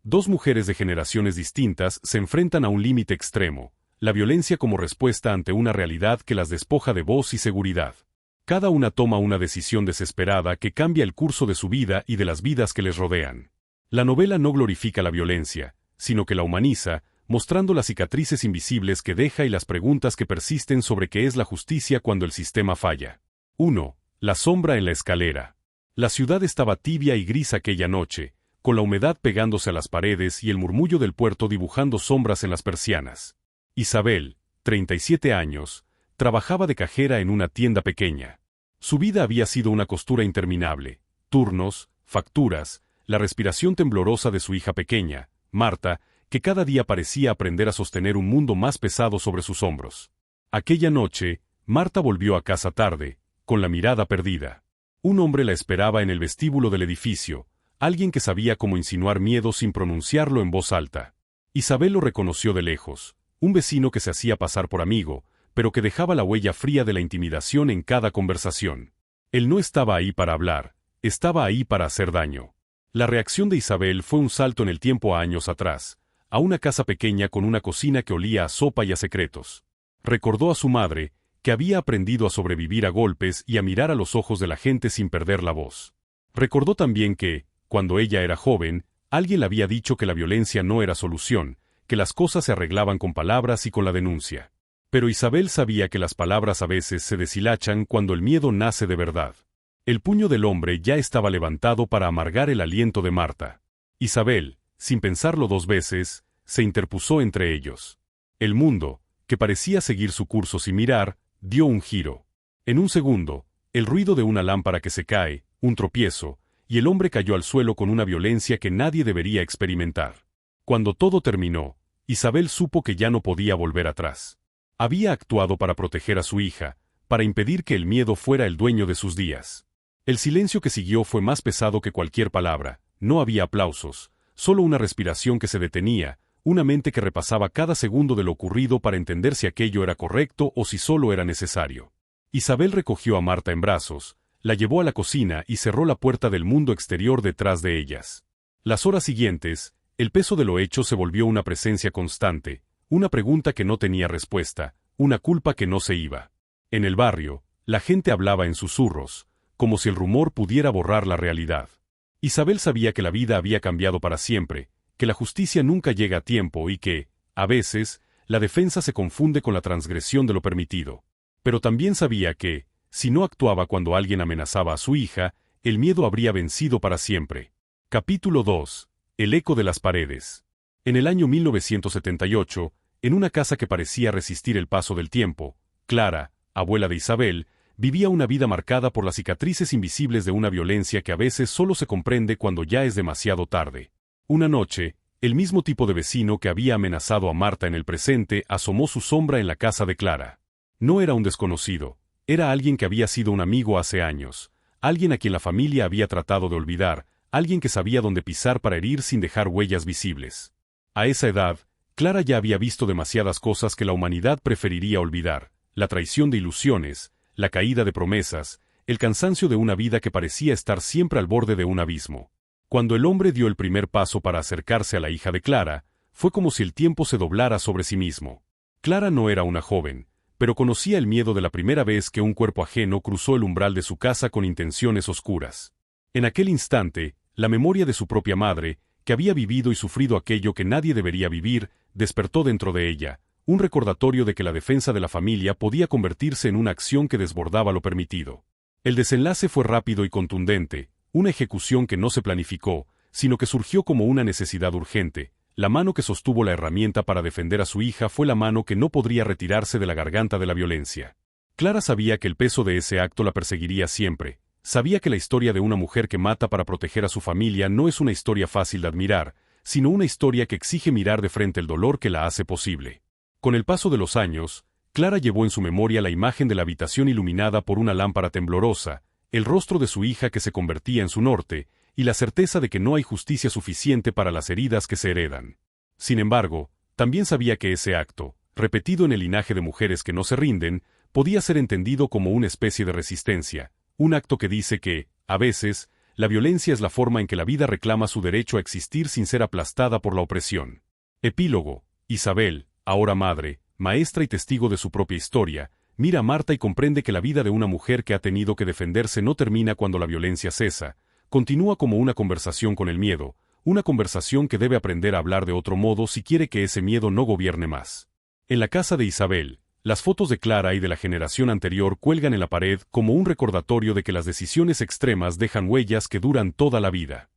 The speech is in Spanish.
Dos mujeres de generaciones distintas se enfrentan a un límite extremo, la violencia como respuesta ante una realidad que las despoja de voz y seguridad. Cada una toma una decisión desesperada que cambia el curso de su vida y de las vidas que les rodean. La novela no glorifica la violencia, sino que la humaniza, mostrando las cicatrices invisibles que deja y las preguntas que persisten sobre qué es la justicia cuando el sistema falla. 1. La sombra en la escalera. La ciudad estaba tibia y gris aquella noche, con la humedad pegándose a las paredes y el murmullo del puerto dibujando sombras en las persianas. Isabel, 37 años, trabajaba de cajera en una tienda pequeña. Su vida había sido una costura interminable, turnos, facturas, la respiración temblorosa de su hija pequeña, Marta, que cada día parecía aprender a sostener un mundo más pesado sobre sus hombros. Aquella noche, Marta volvió a casa tarde, con la mirada perdida. Un hombre la esperaba en el vestíbulo del edificio, alguien que sabía cómo insinuar miedo sin pronunciarlo en voz alta. Isabel lo reconoció de lejos, un vecino que se hacía pasar por amigo, pero que dejaba la huella fría de la intimidación en cada conversación. Él no estaba ahí para hablar, estaba ahí para hacer daño. La reacción de Isabel fue un salto en el tiempo a años atrás, a una casa pequeña con una cocina que olía a sopa y a secretos. Recordó a su madre, que había aprendido a sobrevivir a golpes y a mirar a los ojos de la gente sin perder la voz. Recordó también que, cuando ella era joven, alguien le había dicho que la violencia no era solución, que las cosas se arreglaban con palabras y con la denuncia. Pero Isabel sabía que las palabras a veces se deshilachan cuando el miedo nace de verdad. El puño del hombre ya estaba levantado para amargar el aliento de Marta. Isabel, sin pensarlo dos veces, se interpuso entre ellos. El mundo, que parecía seguir su curso sin mirar, dio un giro. En un segundo, el ruido de una lámpara que se cae, un tropiezo, y el hombre cayó al suelo con una violencia que nadie debería experimentar. Cuando todo terminó, Isabel supo que ya no podía volver atrás. Había actuado para proteger a su hija, para impedir que el miedo fuera el dueño de sus días. El silencio que siguió fue más pesado que cualquier palabra, no había aplausos, solo una respiración que se detenía, una mente que repasaba cada segundo de lo ocurrido para entender si aquello era correcto o si solo era necesario. Isabel recogió a Marta en brazos, la llevó a la cocina y cerró la puerta del mundo exterior detrás de ellas. Las horas siguientes, el peso de lo hecho se volvió una presencia constante, una pregunta que no tenía respuesta, una culpa que no se iba. En el barrio, la gente hablaba en susurros, como si el rumor pudiera borrar la realidad. Isabel sabía que la vida había cambiado para siempre, que la justicia nunca llega a tiempo y que, a veces, la defensa se confunde con la transgresión de lo permitido. Pero también sabía que, si no actuaba cuando alguien amenazaba a su hija, el miedo habría vencido para siempre. Capítulo 2. El eco de las paredes. En el año 1978, en una casa que parecía resistir el paso del tiempo, Clara, abuela de Isabel, vivía una vida marcada por las cicatrices invisibles de una violencia que a veces solo se comprende cuando ya es demasiado tarde. Una noche, el mismo tipo de vecino que había amenazado a Marta en el presente asomó su sombra en la casa de Clara. No era un desconocido, era alguien que había sido un amigo hace años, alguien a quien la familia había tratado de olvidar, alguien que sabía dónde pisar para herir sin dejar huellas visibles. A esa edad, Clara ya había visto demasiadas cosas que la humanidad preferiría olvidar, la traición de ilusiones, la caída de promesas, el cansancio de una vida que parecía estar siempre al borde de un abismo. Cuando el hombre dio el primer paso para acercarse a la hija de Clara, fue como si el tiempo se doblara sobre sí mismo. Clara no era una joven, pero conocía el miedo de la primera vez que un cuerpo ajeno cruzó el umbral de su casa con intenciones oscuras. En aquel instante, la memoria de su propia madre, que había vivido y sufrido aquello que nadie debería vivir, despertó dentro de ella, un recordatorio de que la defensa de la familia podía convertirse en una acción que desbordaba lo permitido. El desenlace fue rápido y contundente, una ejecución que no se planificó, sino que surgió como una necesidad urgente. La mano que sostuvo la herramienta para defender a su hija fue la mano que no podría retirarse de la garganta de la violencia. Clara sabía que el peso de ese acto la perseguiría siempre. Sabía que la historia de una mujer que mata para proteger a su familia no es una historia fácil de admirar, sino una historia que exige mirar de frente el dolor que la hace posible. Con el paso de los años, Clara llevó en su memoria la imagen de la habitación iluminada por una lámpara temblorosa, el rostro de su hija que se convertía en su norte, y la certeza de que no hay justicia suficiente para las heridas que se heredan. Sin embargo, también sabía que ese acto, repetido en el linaje de mujeres que no se rinden, podía ser entendido como una especie de resistencia, un acto que dice que, a veces, La violencia es la forma en que la vida reclama su derecho a existir sin ser aplastada por la opresión. Epílogo. Isabel, ahora madre, maestra y testigo de su propia historia, mira a Marta y comprende que la vida de una mujer que ha tenido que defenderse no termina cuando la violencia cesa, continúa como una conversación con el miedo, una conversación que debe aprender a hablar de otro modo si quiere que ese miedo no gobierne más. En la casa de Isabel, las fotos de Clara y de la generación anterior cuelgan en la pared como un recordatorio de que las decisiones extremas dejan huellas que duran toda la vida.